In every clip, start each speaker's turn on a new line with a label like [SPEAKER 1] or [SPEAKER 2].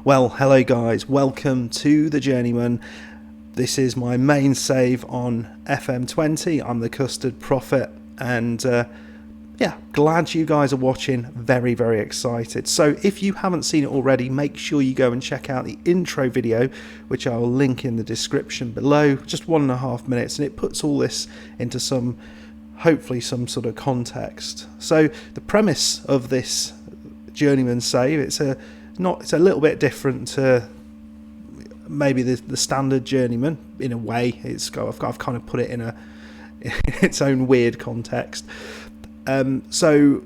[SPEAKER 1] Well, hello guys, welcome to the Journeyman. This is my main save on FM20. I'm the Custard Prophet, and glad you guys are watching. Very, very excited. So if you haven't seen it already, make sure you go and check out the intro video, which I will link in the description below. Just 1.5 minutes, and it puts all this into hopefully some sort of context. So the premise of this Journeyman save, it's a little bit different to maybe the standard Journeyman in a way. I've kind of put it in its own weird context. So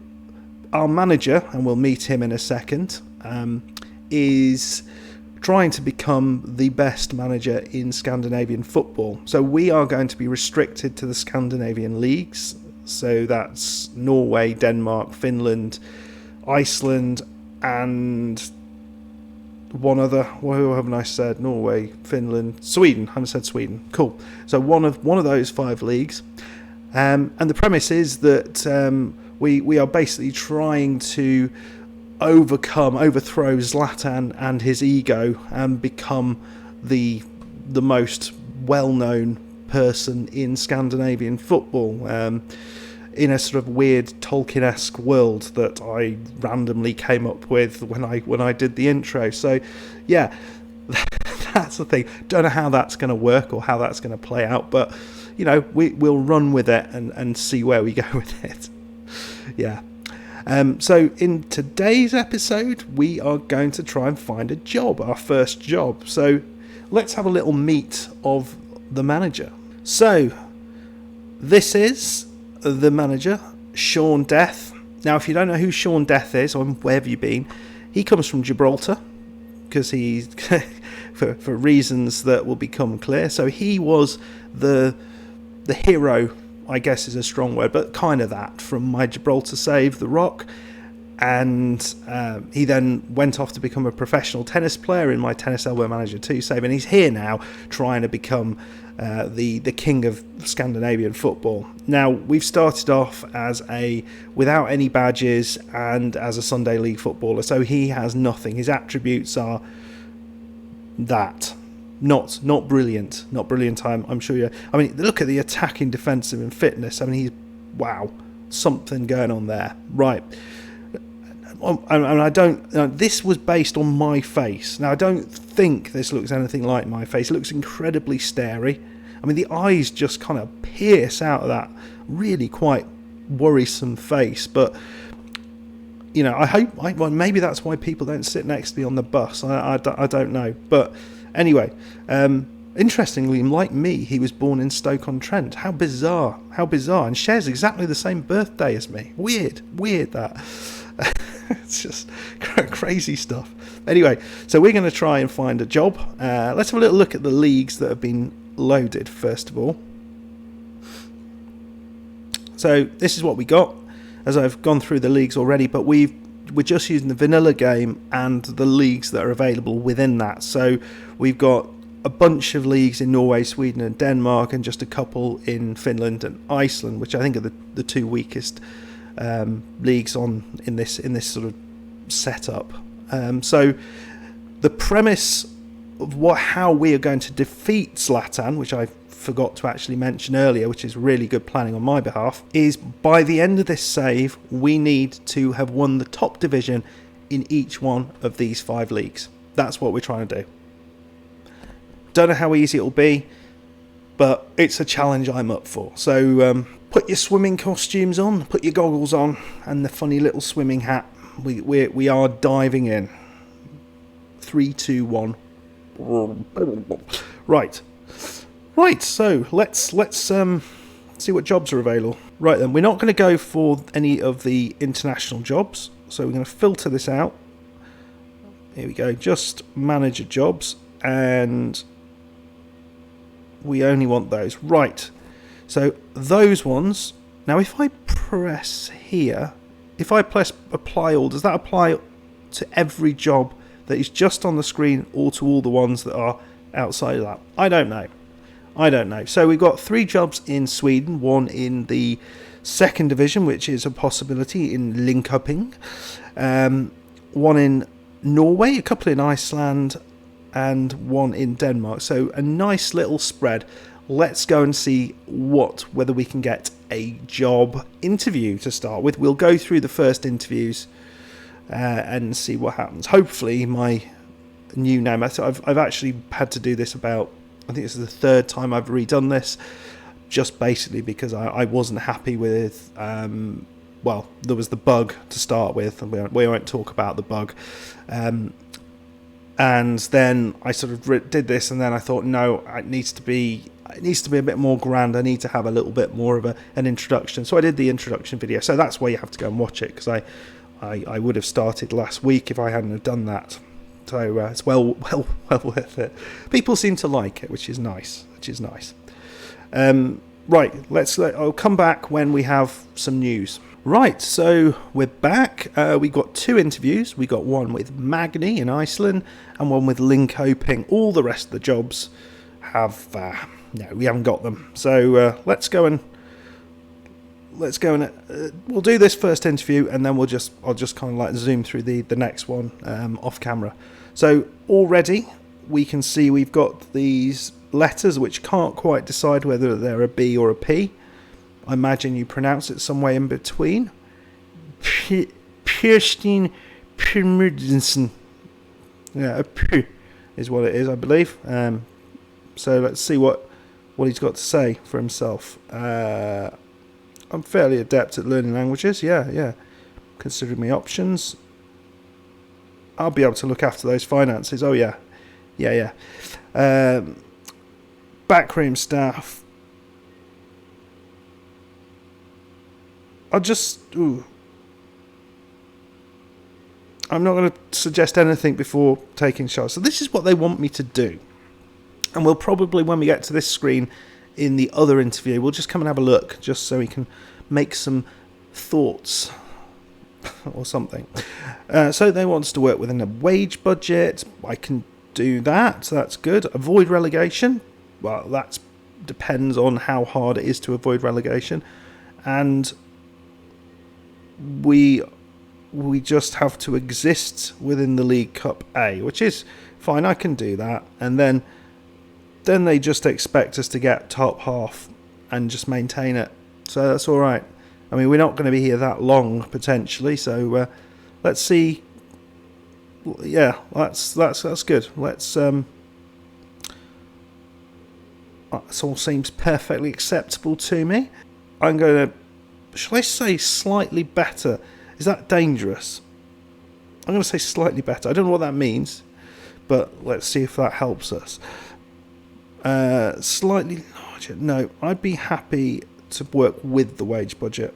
[SPEAKER 1] our manager, and we'll meet him in a second, is trying to become the best manager in Scandinavian football. So we are going to be restricted to the Scandinavian leagues. So that's Norway, Denmark, Finland, Iceland, and one other. What haven't I said? Norway, Finland, Sweden. I haven't said Sweden. Cool. So one of those 5 leagues. And the premise is that we are basically trying to overthrow Zlatan and his ego and become the most well-known person in Scandinavian football, in a sort of weird Tolkien-esque world that I randomly came up with when I did the intro. So yeah, that's the thing. Don't know how that's going to work or how that's going to play out, but we'll run with it and see where we go with it. Yeah. So in today's episode, we are going to try and find a job, our first job. So let's have a little meet of the manager. So this is the manager, Sean Death. Now, if you don't know who Sean Death is, or where have you been, he comes from Gibraltar, because he's for reasons that will become clear. So he was the hero, I guess is a strong word, but kind of that, from my Gibraltar save, The Rock. And he then went off to become a professional tennis player in my Tennis Elbow Manager 2 save, and he's here now trying to become the king of Scandinavian football. Now, we've started off without any badges and as a Sunday League footballer, so he has nothing. His attributes are that. Not brilliant. Not brilliant, I'm sure. Look at the attacking, defensive and fitness. Something going on there. Right. This was based on my face. Now, I don't think this looks anything like my face. It looks incredibly starey. The eyes just kind of pierce out of that really quite worrisome face. But, I hope, maybe that's why people don't sit next to me on the bus. I don't know. But anyway, interestingly, like me, he was born in Stoke-on-Trent. How bizarre. And shares exactly the same birthday as me. Weird that. It's just crazy stuff. Anyway, so we're going to try and find a job. Let's have a little look at the leagues that have been loaded, first of all. So this is what we got, as I've gone through the leagues already, but we're just using the vanilla game and the leagues that are available within that. So we've got a bunch of leagues in Norway, Sweden and Denmark, and just a couple in Finland and Iceland, which I think are the 2 weakest leagues in this sort of setup. So the premise of how we are going to defeat Zlatan, which I forgot to actually mention earlier, which is really good planning on my behalf, is by the end of this save we need to have won the top division in each one of these 5 leagues. That's what we're trying to do. Don't know how easy it'll be, but it's a challenge I'm up for. So put your swimming costumes on, put your goggles on, and the funny little swimming hat. We are diving in. 3, 2, 1. Right. So let's see what jobs are available. Right then, we're not going to go for any of the international jobs, so we're going to filter this out. Here we go. Just manager jobs, and we only want those. Right. So those ones. Now, if I press here, if I press apply all, does that apply to every job that is just on the screen or to all the ones that are outside of that? I don't know. So we've got 3 jobs in Sweden, 1 in the 2nd division, which is a possibility in Linköping, 1 in Norway, a couple in Iceland, and one in Denmark. So a nice little spread. Let's go and see whether we can get a job interview to start with. We'll go through the first interviews and see what happens. Hopefully my new name, I've actually had to do this I think this is the third time I've redone this, just basically because I wasn't happy with, there was the bug to start with, and we won't talk about the bug. And then I sort of did this, and then I thought, no, it needs to be a bit more grand. I need to have a little bit more of an introduction. So I did the introduction video. So that's why you have to go and watch it, because I would have started last week if I hadn't have done that. So it's well worth it. People seem to like it, which is nice. Right, I'll come back when we have some news. Right, so we're back. We got 2 interviews. We got one with Magni in Iceland and one with Linkoping. All the rest of the jobs we haven't got them. So let's go and we'll do this first interview, and then I'll just kind of like zoom through the next one off camera. So already we can see we've got these letters which can't quite decide whether they're a B or a P. I imagine you pronounce it some way in between. Kirsten Pirmudinson. Yeah, a P is what it is, I believe. So let's see what he's got to say for himself. I'm fairly adept at learning languages. Yeah. Considering my options, I'll be able to look after those finances. Oh yeah. Backroom staff. I'm not going to suggest anything before taking shots. So this is what they want me to do. And we'll probably, when we get to this screen in the other interview, we'll just come and have a look, just so we can make some thoughts or something. So they want us to work within a wage budget. I can do that, so that's good. Avoid relegation. Well, that depends on how hard it is to avoid relegation. And we just have to exist within the League Cup A, which is fine. I can do that. And then they just expect us to get top half and just maintain it. So that's all right. I mean, we're not going to be here that long potentially. So let's see. Yeah, that's good. Let's. This all seems perfectly acceptable to me. I'm going to. Shall I say slightly better? Is that dangerous? I'm going to say slightly better. I don't know what that means, but let's see if that helps us. Slightly larger. No, I'd be happy to work with the wage budget.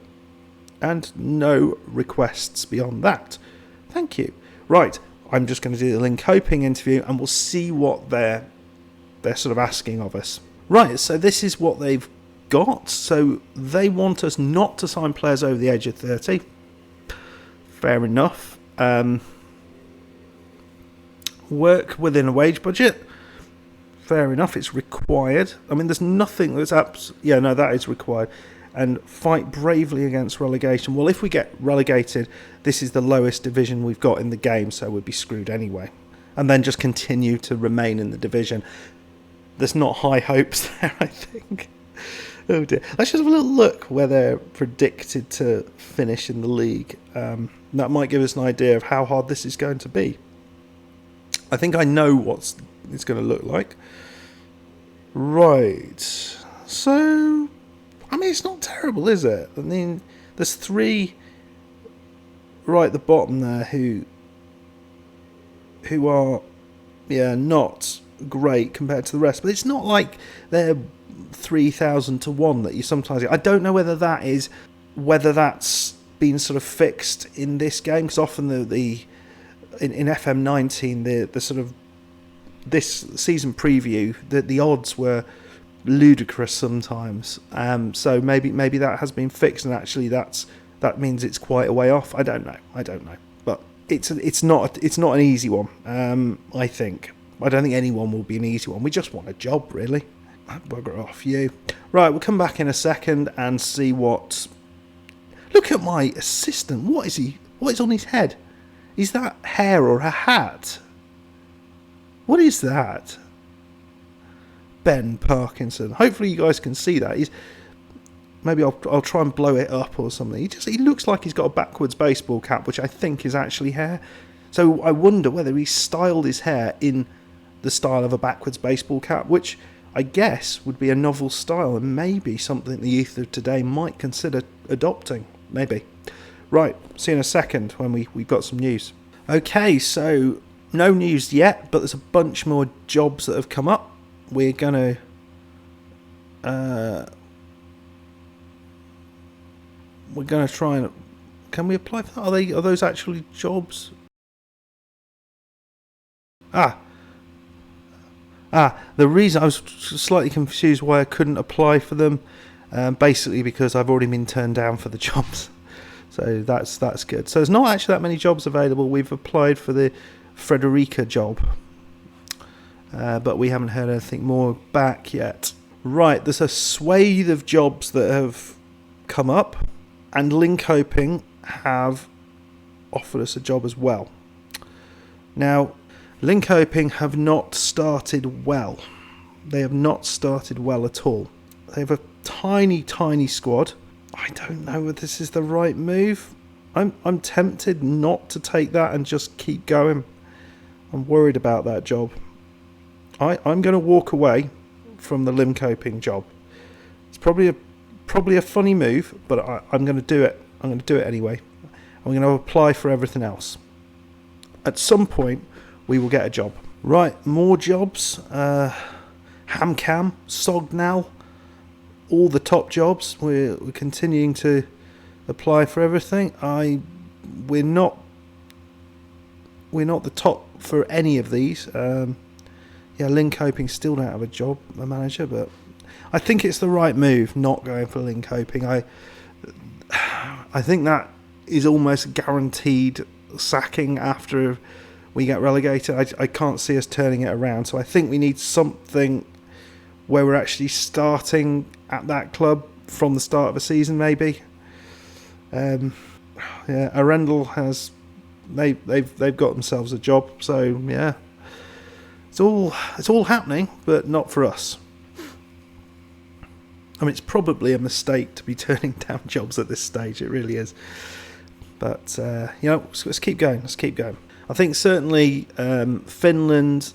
[SPEAKER 1] And no requests beyond that. Thank you. Right, I'm just going to do the Linkoping interview, and we'll see what they're sort of asking of us. Right, so this is what they've got. So they want us not to sign players over the age of 30. Fair enough. Work within a wage budget. Fair enough, it's required. I mean, there's nothing that's that is required. And fight bravely against relegation. Well, if we get relegated, this is the lowest division we've got in the game, so we'd be screwed anyway. And then just continue to remain in the division. There's not high hopes there, I think. Oh dear. Let's just have a little look where they're predicted to finish in the league. That might give us an idea of how hard this is going to be. I think I know what it's going to look like. Right. So, I mean, it's not terrible, is it? I mean, there's 3 right at the bottom there who are, not great compared to the rest. But it's not like they're 3,000 to 1 that you sometimes get. I don't know whether that's been sort of fixed in this game, because often in FM19 the sort of this season preview the odds were ludicrous sometimes. So maybe that has been fixed, and actually that means it's quite a way off. I don't know, but it's not an easy one. I think. I don't think anyone will be an easy one. We just want a job, really. Bugger off you. Right, we'll come back in a second and see what... Look at my assistant. What is on his head? Is that hair or a hat? What is that? Ben Parkinson. Hopefully you guys can see that. Maybe I'll try and blow it up or something. He looks like he's got a backwards baseball cap, which I think is actually hair. So I wonder whether he styled his hair in the style of a backwards baseball cap, which I guess would be a novel style and maybe something the youth of today might consider adopting. Maybe. Right, see you in a second when we've got some news. Okay, so no news yet, but there's a bunch more jobs that have come up. We're going to try and... Can we apply for that? Are those actually jobs? The reason I was slightly confused why I couldn't apply for them, basically because I've already been turned down for the jobs. So that's good. So there's not actually that many jobs available. We've applied for the Frederica job, but we haven't heard anything more back yet. Right, there's a swathe of jobs that have come up, and Linkoping have offered us a job as well. Now, Linkoping have not started well. They have not started well at all. They have a tiny, tiny squad. I don't know whether this is the right move. I'm tempted not to take that and just keep going. I'm worried about that job. I'm going to walk away from the Linkoping job. It's probably a funny move, but I'm going to do it. I'm going to do it anyway. I'm going to apply for everything else. At some point, we will get a job. Right, more jobs. HamCam, Sognal, all the top jobs. We're continuing to apply for everything. We're not the top for any of these. Linkoping still don't have a manager, but I think it's the right move not going for Linkoping. I think that is almost guaranteed sacking after we get relegated. I can't see us turning it around, so I think we need something where we're actually starting at that club from the start of a season, maybe. Arundel has they've got themselves a job, so yeah, it's all happening, but not for us. I mean, it's probably a mistake to be turning down jobs at this stage. It really is. But let's keep going. I think certainly Finland,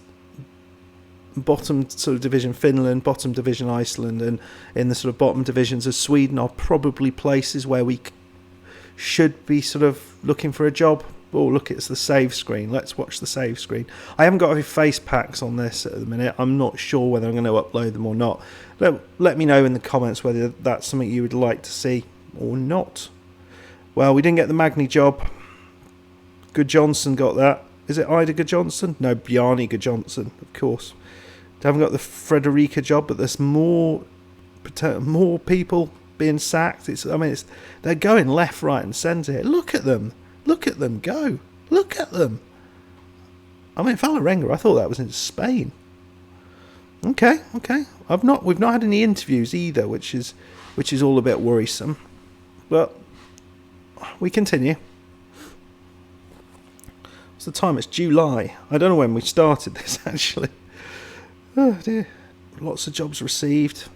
[SPEAKER 1] bottom sort of division Finland, bottom division Iceland, and in the sort of bottom divisions of Sweden are probably places where we should be sort of looking for a job. Oh, look, it's the save screen. Let's watch the save screen. I haven't got any face packs on this at the minute. I'm not sure whether I'm going to upload them or not. Let me know in the comments whether that's something you would like to see or not. Well, we didn't get the Magni job. Good Johnson got that. Is it Ida Good Johnson? No, Bjarni Good Johnson, of course. They haven't got the Frederica job, but there's more people being sacked. They're going left, right, and centre here. Look at them go. Look at them. I mean, Valerenga, I thought that was in Spain. Okay. We've not had any interviews either, which is all a bit worrisome. But we continue. What's the time? It's July. I don't know when we started this, actually. Oh dear. Lots of jobs received.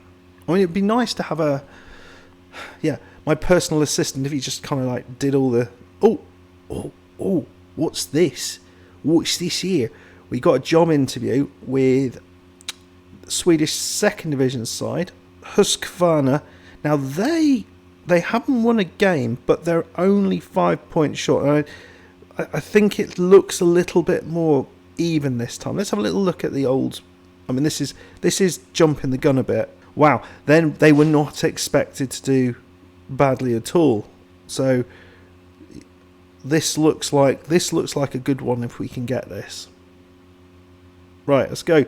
[SPEAKER 1] I mean, it'd be nice to have my personal assistant, if he just kind of like did all the what's this? What's this here? We got a job interview with the Swedish second division side, Husqvarna. Now they haven't won a game, but they're only 5 points short. I think it looks a little bit more even this time. Let's have a little look at the old. I mean, this is jumping the gun a bit. Wow. Then they were not expected to do badly at all. So this looks like a good one if we can get this. Right, let's go.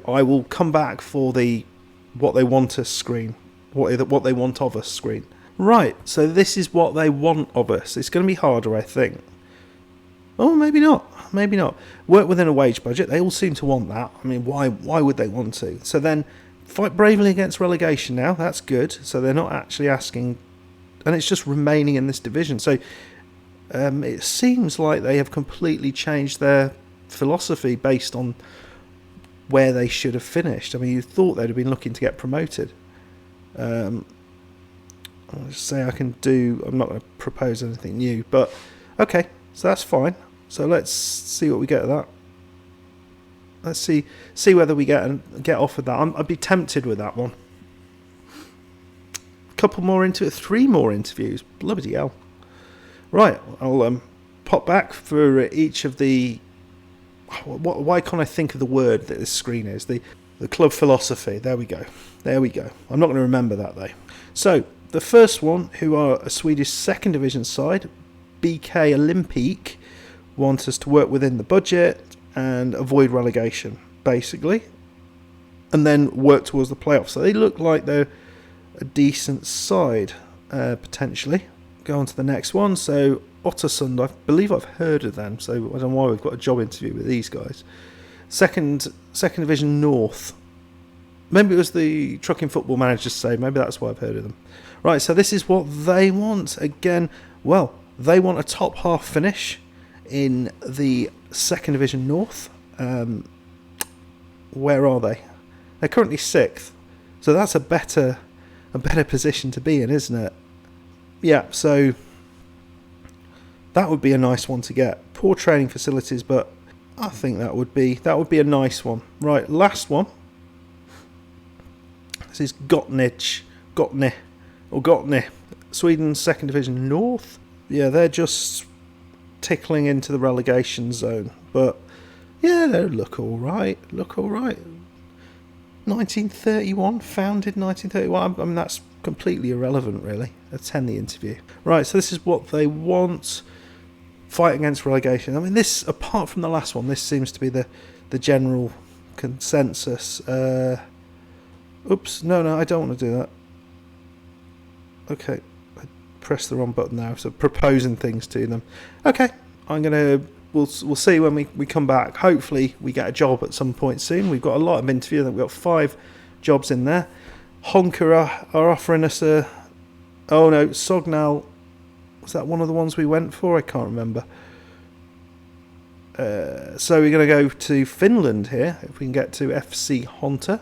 [SPEAKER 1] I will come back for the what they want us screen. What they want of us screen. Right, so this is what they want of us. It's going to be harder, I think. Oh, maybe not. Work within a wage budget. They all seem to want that. I mean, why would they want to? So then, fight bravely against relegation now. That's good. So they're not actually asking, and it's just remaining in this division. So It seems like they have completely changed their philosophy based on where they should have finished. I mean, you thought they'd have been looking to get promoted. I'll just say I'm not going to propose anything new, but okay, so that's fine. So let's see what we get of that. Let's see whether we get offered that. I'd be tempted with that one. Couple more into it, 3 more interviews. Bloody hell. Right, I'll pop back for each of the... Why can't I think of the word that this screen is? The club philosophy. There we go. I'm not going to remember that though. So, the first one, who are a Swedish second division side, BK Olympique, want us to work within the budget and avoid relegation, basically. And then work towards the playoffs. So they look like they're a decent side, potentially. Go on to the next one. So Ottersund, I believe I've heard of them, so I don't know why we've got a job interview with these guys. Second Division North. Maybe it was the Trucking Football Manager say, maybe that's why I've heard of them. Right, so this is what they want. Again, well, they want a top half finish in the Second Division North. Where are they? They're currently 6th, so that's a better position to be in, isn't it? Yeah, so that would be a nice one to get. Poor training facilities, but I think that would be a nice one. Right, last one. This is Gotne, Sweden Second Division North. Yeah, they're just tickling into the relegation zone, but yeah, they look all right. 1931, founded 1931. I mean, that's completely irrelevant, really. Attend the interview. Right, so this is what they want. Fight against relegation. I mean, this, apart from the last one, this seems to be the general consensus. Oops, no, I don't want to do that. Okay, I pressed the wrong button now, so proposing things to them. Okay, we'll see when we come back. Hopefully we get a job at some point soon. We've got a lot of interviews. We've got 5 jobs in there. Honker are offering us Sognal. Was that one of the ones we went for? I can't remember. So we're going to go to Finland here. If we can get to FC Honka,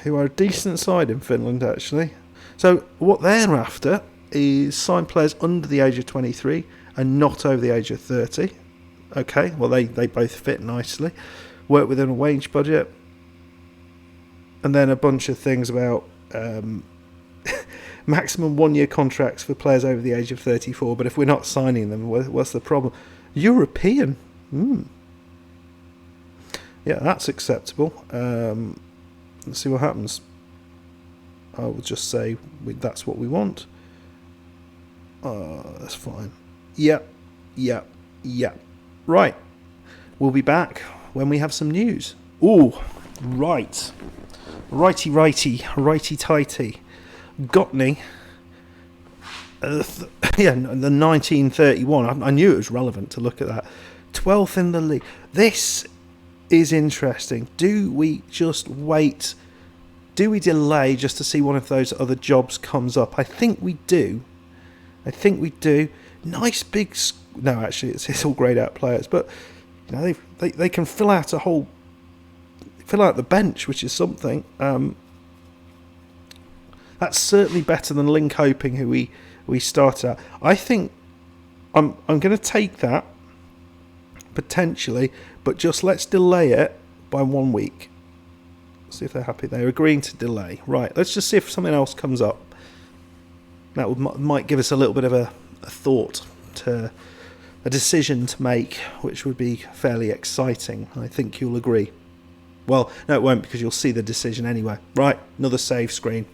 [SPEAKER 1] who are a decent side in Finland, actually. So what they're after is sign players under the age of 23 and not over the age of 30. Okay, well, they both fit nicely. Work within a wage budget. And then a bunch of things about maximum 1-year contracts for players over the age of 34. But if we're not signing them, what's the problem? European. Yeah, that's acceptable. Let's see what happens. I will just say that's what we want. That's fine. Yep. Right. We'll be back when we have some news. Ooh, right. Righty-tighty. Gotney. The 1931. I knew it was relevant to look at that. 12th in the league. This is interesting. Do we just wait? Do we delay just to see one of those other jobs comes up? I think we do. Nice big... No, actually, it's all greyed out players. But you know, they can fill out the bench, which is something. That's certainly better than Linköping, who we started at. I think I'm going to take that, potentially, but just let's delay it by 1 week. See if they're happy. They're agreeing to delay. Right, let's just see if something else comes up. That might give us a little bit of a thought, to a decision to make, which would be fairly exciting. I think you'll agree. Well, no, it won't, because you'll see the decision anyway. Right, another save screen.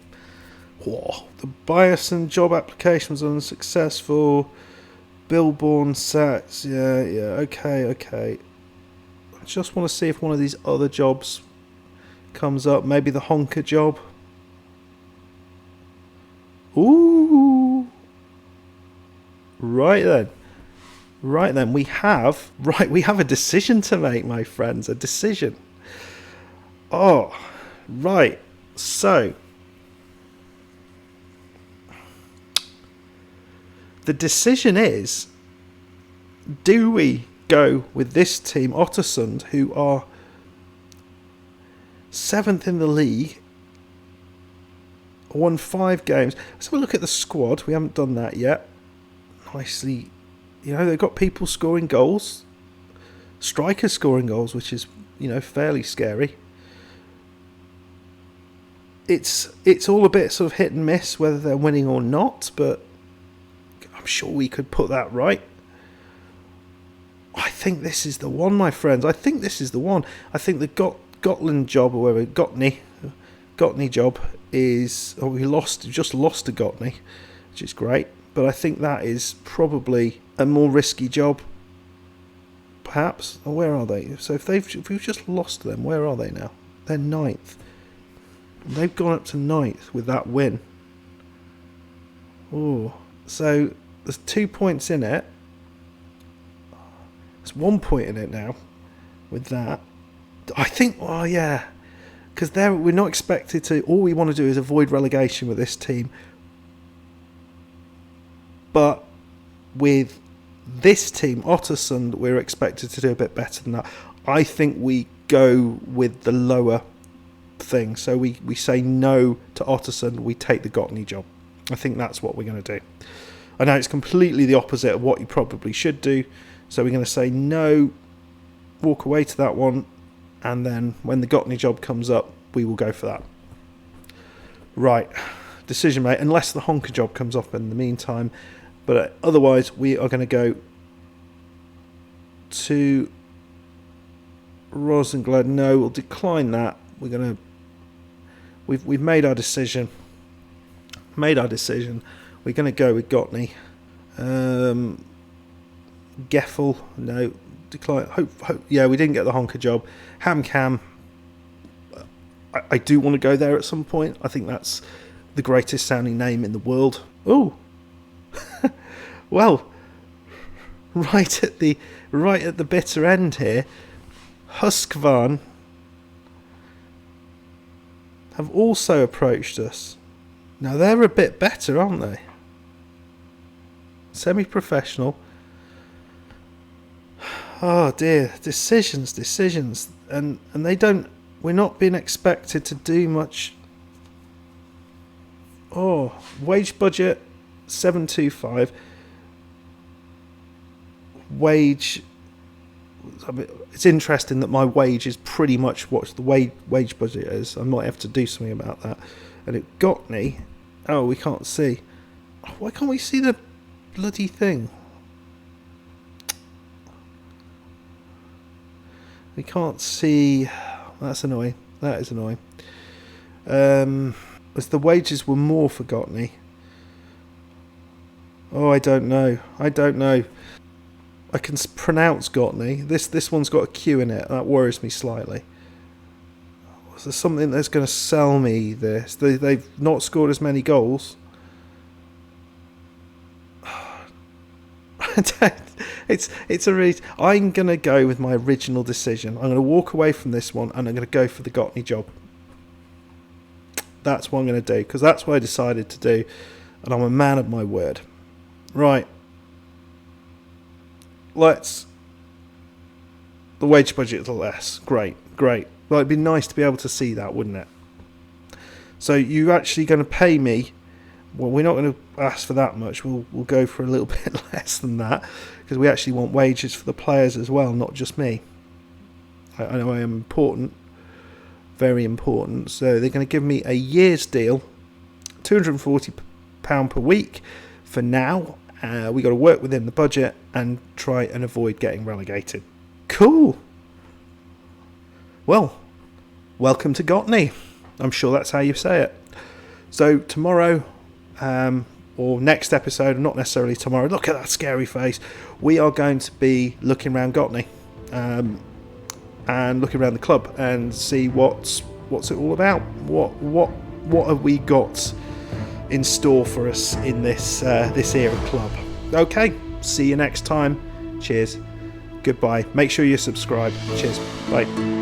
[SPEAKER 1] Whoa. The Bioson job application was unsuccessful. Billborn sacks. Yeah, okay. I just want to see if one of these other jobs comes up. Maybe the Honker job. Ooh. Right then, we have a decision to make, my friends. A decision. Oh, right. So the decision is, do we go with this team, Ottersund, who are 7th in the league, won 5 games. Let's have a look at the squad. We haven't done that yet. Nicely, they've got people scoring goals, strikers scoring goals, which is, fairly scary. It's all a bit sort of hit and miss whether they're winning or not, but I'm sure we could put that right. I think this is the one, my friends. I think this is the one. I think the Gotland job, or whatever, Gotney job is... Oh, we just lost to Gotney, which is great. But I think that is probably a more risky job, perhaps. Oh, where are they? So if we've just lost them, where are they now? They're 9th. They've gone up to 9th with that win. Oh, so there's 2 points in it. There's 1 point in it now with that. I think, because we're not expected to. All we want to do is avoid relegation with this team. But with this team, Ottersund, we're expected to do a bit better than that. I think we go with the lower thing. So we say no to Ottersund, we take the Gotney job. I think that's what we're going to do. I know it's completely the opposite of what you probably should do. So we're going to say no, walk away to that one, and then when the Gotney job comes up, we will go for that. Right, decision made, unless the Honker job comes up in the meantime. But otherwise, we are going to go to Rosenglen. No, we'll decline that. We're going to... We've made our decision. We're going to go with Gotney. Geffel, no, decline. Hope, we didn't get the Honker job. Hamcam, I do want to go there at some point. I think that's the greatest sounding name in the world. Oh, well, right at the bitter end here, Huskvarn have also approached us. Now they're a bit better, aren't they? Semi-professional. Oh dear, decisions, and we're not being expected to do much. Oh, wage budget 725. Wage. It's interesting that my wage is pretty much what the wage budget is. I might have to do something about that. And it got me. Oh, we can't see. Why can't we see the bloody thing? We can't see. That's annoying. That is annoying. As the wages were more for Gotney. Oh, I don't know. I can pronounce Gotney. This one's got a Q in it. That worries me slightly. Is there something that's going to sell me this? They've not scored as many goals. It's a really... I'm going to go with my original decision. I'm going to walk away from this one and I'm going to go for the Gotney job. That's what I'm going to do, because that's what I decided to do, and I'm a man of my word. Right. The wage budget is less. Great. Well, it'd be nice to be able to see that, wouldn't it? So you're actually going to pay me... Well, we're not going to ask for that much. We'll go for a little bit less than that, because we actually want wages for the players as well, not just me. I know I am important, very important. So they're going to give me a year's deal, £240 per week for now. We got to work within the budget and try and avoid getting relegated. Cool. Well, welcome to Gotney. I'm sure that's how you say it. So tomorrow... or next episode, not necessarily tomorrow, look at that scary face, we are going to be looking around Gotney and looking around the club and see what's it all about, what have we got in store for us in this era club. Okay, see you next time. Cheers, goodbye, make sure you subscribe. Cheers, bye.